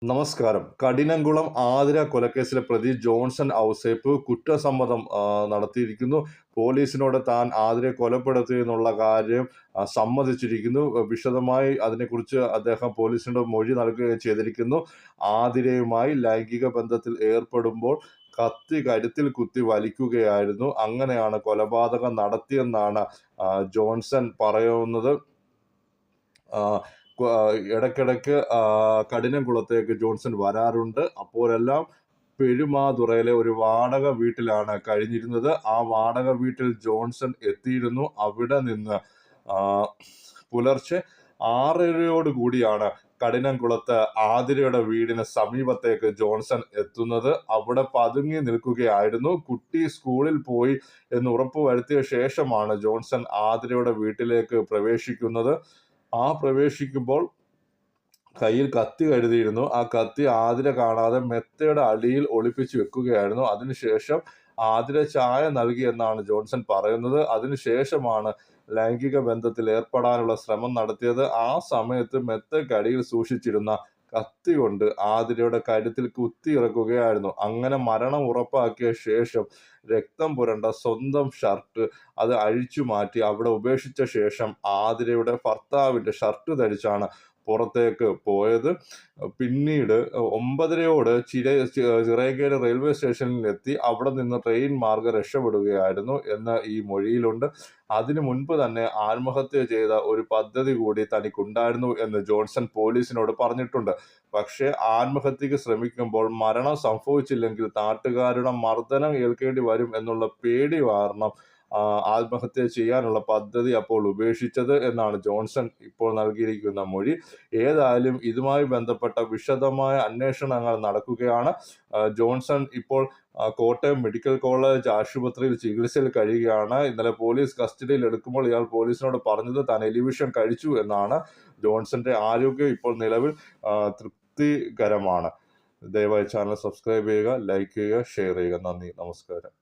നമസ്കാരം. കഠിനംകുളം ആതിര കൊലക്കേസിലെ പ്രതി ജോൺസൺ ഔസേപ്പ് കുറ്റസമ്മതം നടത്തിയിരിക്കുന്നു. പോലീസിനോട് താൻ ആതിരയെ കൊലപ്പെടുത്തിയെന്നുള്ള കാര്യം സമ്മതിച്ചിരിക്കുന്നു. വിശദമായി അതിനെക്കുറിച്ച് അദ്ദേഹം പോലീസിനോട് മൊഴി നൽകുകയും ചെയ്തിരിക്കുന്നു. ആതിരയുമായി ലൈംഗിക ബന്ധത്തിൽ ഏർപ്പെടുമ്പോൾ കത്തി കഴുത്തിൽ കുത്തി വലിക്കുകയായിരുന്നു. അങ്ങനെയാണ് കൊലപാതകം നടത്തിയെന്നാണ് ജോൺസൺ പറയുന്നത്. ഇടയ്ക്കിടയ്ക്ക് കഠിനംകുളത്തേക്ക് ജോൺസൺ വരാറുണ്ട്. അപ്പോഴെല്ലാം പെരുമാതുറയിലെ ഒരു വാടക വീട്ടിലാണ് കഴിഞ്ഞിരുന്നത്. ആ വാടക വീട്ടിൽ ജോൺസൺ എത്തിയിരുന്നു. അവിടെ നിന്ന് പുലർച്ചെ 6:30 കൂടിയാണ് കഠിനംകുളത്ത് ആതിരയുടെ വീടിന് സമീപത്തേക്ക് ജോൺസൺ എത്തുന്നത്. അവിടെ പതുങ്ങി നിൽക്കുകയായിരുന്നു. കുട്ടി സ്കൂളിൽ പോയി എന്ന് ഉറപ്പുവരുത്തിയ ശേഷമാണ് ജോൺസൺ ആതിരയുടെ വീട്ടിലേക്ക് പ്രവേശിക്കുന്നത്. പ്രവേശിക്കുമ്പോൾ കയ്യിൽ കത്തി കരുതിയിരുന്നു. ആ കത്തി ആതിര കാണാതെ മെത്തയുടെ അടിയിൽ ഒളിപ്പിച്ചു വെക്കുകയായിരുന്നു. അതിനുശേഷം ആതിര ചായ നൽകി എന്നാണ് ജോൺസൺ പറയുന്നത്. അതിനുശേഷമാണ് ലൈംഗിക ബന്ധത്തിൽ ഏർപ്പെടാനുള്ള ശ്രമം നടത്തിയത്. ആ സമയത്ത് മെത്തയ്ക്കടിയിൽ സൂക്ഷിച്ചിരുന്ന കത്തി കൊണ്ട് ആതിരയുടെ കഴുത്തിൽ കുത്തിയിറക്കുകയായിരുന്നു. അങ്ങനെ മരണം ഉറപ്പാക്കിയ ശേഷം രക്തം പുരണ്ട സ്വന്തം ഷർട്ട് അത് അഴിച്ചു മാറ്റി അവിടെ ഉപേക്ഷിച്ച ശേഷം ആതിരയുടെ ഭർത്താവിൻ്റെ ഷർട്ട് ധരിച്ചാണ് പുറത്തേക്ക് പോയത്. പിന്നീട് 9:30 ചിറയൻകീഴ് റെയിൽവേ സ്റ്റേഷനിൽ എത്തി അവിടെ നിന്ന് ട്രെയിൻ മാർഗം രക്ഷപ്പെടുകയായിരുന്നു എന്ന് ഈ മൊഴിയിലുണ്ട്. അതിനു മുൻപ് തന്നെ ആത്മഹത്യ ചെയ്ത ഒരു പദ്ധതി കൂടി തനിക്കുണ്ടായിരുന്നു എന്ന് ജോൺസൺ പോലീസിനോട് പറഞ്ഞിട്ടുണ്ട്. പക്ഷേ ആത്മഹത്യക്ക് ശ്രമിക്കുമ്പോൾ മരണം സംഭവിച്ചില്ലെങ്കിൽ നാട്ടുകാരുടെ മർദ്ദനം ഏൽക്കേണ്ടി വരും എന്നുള്ള പേടി കാരണം ആത്മഹത്യ ചെയ്യാനുള്ള പദ്ധതി അപ്പോൾ ഉപേക്ഷിച്ചത് എന്നാണ് ജോൺസൺ ഇപ്പോൾ നൽകിയിരിക്കുന്ന മൊഴി. ഏതായാലും ഇതുമായി ബന്ധപ്പെട്ട വിശദമായ അന്വേഷണങ്ങൾ നടക്കുകയാണ്. ജോൺസൺ ഇപ്പോൾ കോട്ടയം മെഡിക്കൽ കോളേജ് ആശുപത്രിയിൽ ചികിത്സയിൽ കഴിയുകയാണ്. ഇന്നലെ പോലീസ് കസ്റ്റഡിയിൽ എടുക്കുമ്പോൾ ഇയാൾ പോലീസിനോട് പറഞ്ഞത് താൻ എലിവിഷൻ കഴിച്ചു എന്നാണ്. ജോൺസന്റെ ആരോഗ്യം ഇപ്പോൾ നിലവിൽ തൃപ്തികരമാണ്. ദയവായി ചാനൽ സബ്സ്ക്രൈബ് ചെയ്യുക, ലൈക്ക് ചെയ്യുക, ഷെയർ ചെയ്യുക. നന്ദി, നമസ്കാരം.